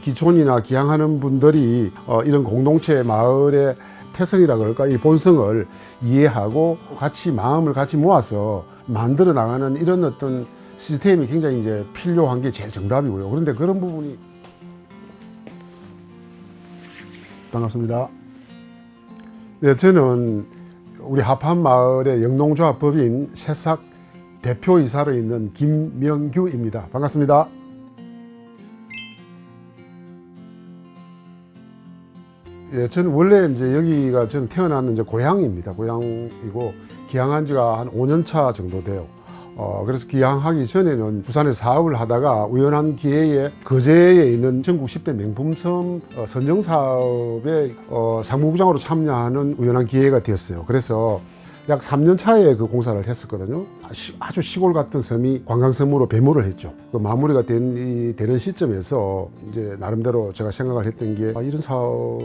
기촌이나 기양하는 분들이 이런 공동체 마을의 태성이라 그럴까, 이 본성을 이해하고 같이 마음을 같이 모아서 만들어 나가는 이런 어떤 시스템이 굉장히 이제 필요한 게 제일 정답이고요. 그런데 그런 부분이 반갑습니다. 네, 저는 우리 하판 마을의 영농조합 법인 새싹 대표이사로 있는 김명규입니다. 반갑습니다. 예, 저는 원래 이제 여기가 저는 태어난 이제 고향입니다. 고향이고 기양한 지가 한 5년 차 정도 돼요. 그래서 기양하기 전에는 부산에서 사업을 하다가 우연한 기회에 거제에 있는 전국 10대 명품섬 선정 사업에 상무부장으로 참여하는 우연한 기회가 되었어요. 그래서 약 3년 차에 그 공사를 했었거든요. 아주 시골 같은 섬이 관광섬으로 배모를 했죠. 그 마무리가 되는 시점에서 이제 나름대로 제가 생각을 했던 게 이런 사업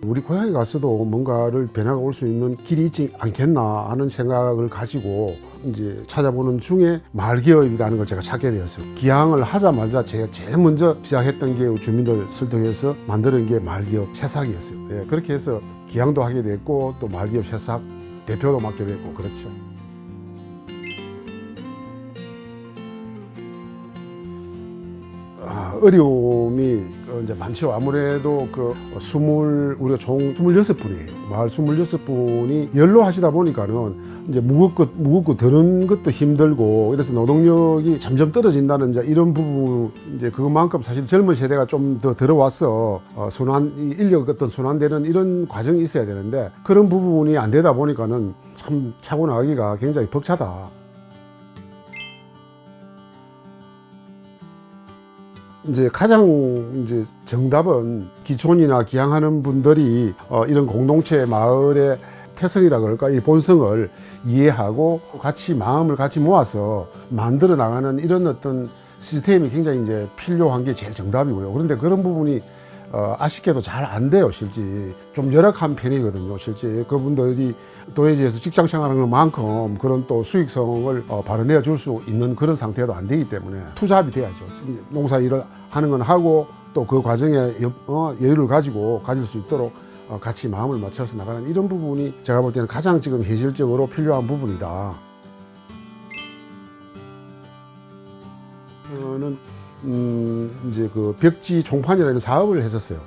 우리 고향에 가서도 뭔가를 변화가 올 수 있는 길이 있지 않겠나 하는 생각을 가지고 이제 찾아보는 중에 마을기업이라는 걸 제가 찾게 되었어요. 기양을 하자마자 제가 제일 먼저 시작했던 게 주민들 설득해서 만드는 게 마을기업 새싹이었어요. 예, 그렇게 해서 기양도 하게 됐고 또 마을기업 새싹 대표도 맡게 됐고 그렇죠. 어려움이 이제 많죠. 아무래도 우리가 총 26분이에요. 마을 26분이 연로하시다 보니까는 이제 무겁고 드는 것도 힘들고 그래서 노동력이 점점 떨어진다는 이제 이런 부분, 이제 그것만큼 사실 젊은 세대가 좀 더 들어와서 인력 어떤 순환되는 이런 과정이 있어야 되는데 그런 부분이 안 되다 보니까는 참 차고 나가기가 굉장히 벅차다. 이제 가장 이제 정답은 기촌이나 기양하는 분들이 이런 공동체 마을의 태성이라 그럴까, 이 본성을 이해하고 같이 마음을 같이 모아서 만들어 나가는 이런 어떤 시스템이 굉장히 이제 필요한 게 제일 정답이고요. 그런데 그런 부분이 아쉽게도 잘 안 돼요. 실제 좀 열악한 편이거든요. 실제 그분들이 도회지에서 직장 생활하는 것만큼 그런 또 수익성을 발현해 줄 수 있는 그런 상태도 안 되기 때문에 투잡이 돼야죠. 농사 일을 하는 건 하고 또 그 과정에 여유를 가질 수 있도록 같이 마음을 맞춰서 나가는 이런 부분이 제가 볼 때는 가장 지금 현실적으로 필요한 부분이다. 저는 이제 그 벽지 총판이라는 사업을 했었어요.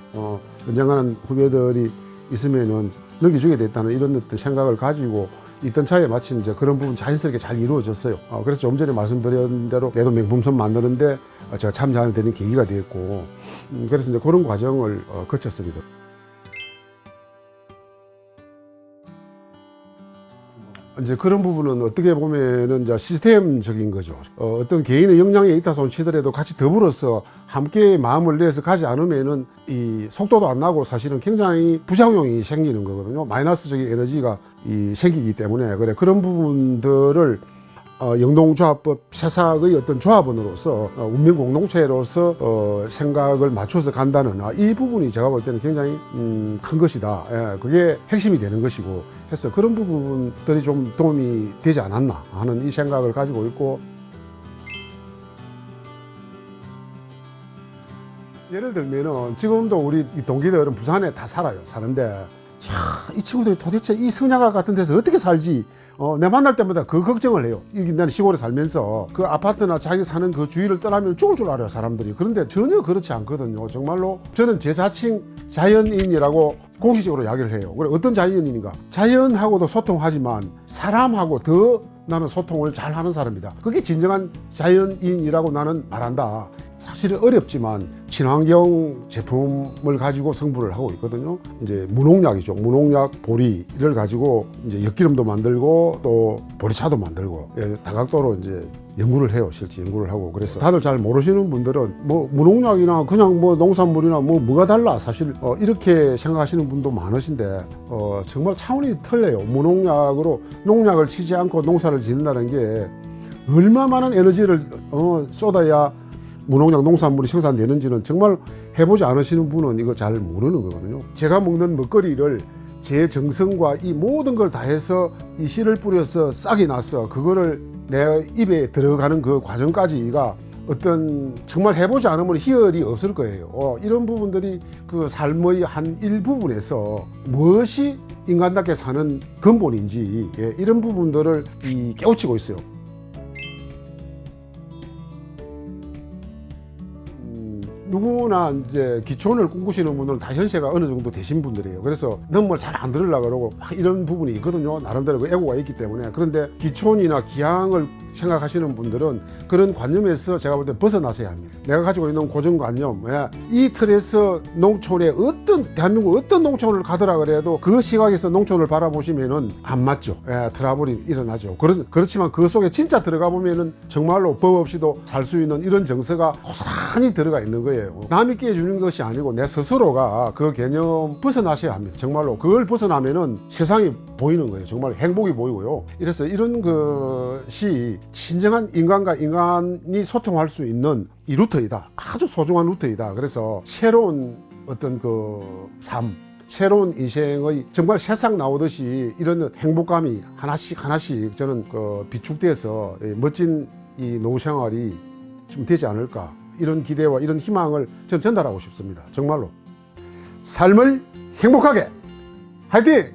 언젠가는 후배들이 있으면은 넘겨주게 됐다는 이런 어떤 생각을 가지고 있던 차에 마침 이제 그런 부분 자연스럽게 잘 이루어졌어요. 그래서 좀 전에 말씀드린 대로 내도 명품섬 만드는데 제가 참여하게 되는 계기가 됐고, 그래서 이제 그런 과정을 거쳤습니다. 이제 그런 부분은 어떻게 보면은 이제 시스템적인 거죠. 어떤 개인의 역량에 있다 손 치더라도 같이 더불어서 함께 마음을 내서 가지 않으면은 이 속도도 안 나고 사실은 굉장히 부작용이 생기는 거거든요. 마이너스적인 에너지가 생기기 때문에 그런 부분들을 영농조합법 새싹의 어떤 조합원으로서 운명 공동체로서 생각을 맞춰서 간다는 이 부분이 제가 볼 때는 굉장히 큰 것이다. 예, 그게 핵심이 되는 것이고 해서 그런 부분들이 좀 도움이 되지 않았나 하는 이 생각을 가지고 있고, 예를 들면은 지금도 우리 동기들은 부산에 다 사는데 이 친구들이 도대체 이 성냥갑 같은 데서 어떻게 살지? 내가 만날 때마다 그 걱정을 해요. 나는 시골에 살면서 그 아파트나 자기 사는 그 주위를 떠나면 죽을 줄 알아요, 사람들이. 그런데 전혀 그렇지 않거든요. 정말로 저는 제 자칭 자연인이라고 공식적으로 이야기를 해요. 그래, 어떤 자연인인가? 자연하고도 소통하지만 사람하고 더 나는 소통을 잘 하는 사람이다. 그게 진정한 자연인이라고 나는 말한다. 사실은 어렵지만 친환경 제품을 가지고 성분을 하고 있거든요. 이제 무농약이죠. 무농약 보리를 가지고 이제 엿기름도 만들고 또 보리차도 만들고, 다각도로 이제 연구를 해요. 실제 연구를 하고. 그래서 다들 잘 모르시는 분들은 뭐 무농약이나 그냥 뭐 농산물이나 뭐가 달라 사실 이렇게 생각하시는 분도 많으신데 정말 차원이 틀려요. 무농약으로 농약을 치지 않고 농사를 짓는다는 게 얼마 많은 에너지를 쏟아야 무농약 농산물이 생산되는지는 정말 해보지 않으시는 분은 이거 잘 모르는 거거든요. 제가 먹는 먹거리를 제 정성과 이 모든 걸 다해서 이 씨를 뿌려서 싹이 나서 그거를 내 입에 들어가는 그 과정까지가 어떤 정말 해보지 않으면 희열이 없을 거예요. 이런 부분들이 그 삶의 한 일부분에서 무엇이 인간답게 사는 근본인지 이런 부분들을 깨우치고 있어요. 누구나 이제 기촌을 꿈꾸시는 분들은 다 현세가 어느 정도 되신 분들이에요. 그래서 너무 잘 안 들으려고 그러고 막 이런 부분이 있거든요. 나름대로 그 애고가 있기 때문에. 그런데 기촌이나 기양을 생각하시는 분들은 그런 관념에서 제가 볼 때 벗어나셔야 합니다. 내가 가지고 있는 고정관념, 이 틀에서 농촌에 대한민국 어떤 농촌을 가더라 그래도 그 시각에서 농촌을 바라보시면은 안 맞죠. 트러블이 일어나죠. 그렇지만 그 속에 진짜 들어가 보면은 정말로 법 없이도 살 수 있는 이런 정서가 고스란히 들어가 있는 거예요. 남이 끼워주는 것이 아니고 내 스스로가 그 개념 벗어나셔야 합니다. 정말로 그걸 벗어나면은 세상이 보이는 거예요. 정말 행복이 보이고요. 이래서 이런 것이 진정한 인간과 인간이 소통할 수 있는 이 루트이다. 아주 소중한 루트이다. 그래서 새로운 어떤 그 삶, 새로운 인생의 정말 세상 나오듯이 이런 행복감이 하나씩 저는 그 비축돼서 멋진 이 노후 생활이 좀 되지 않을까. 이런 기대와 이런 희망을 저는 전달하고 싶습니다. 정말로. 삶을 행복하게! 화이팅!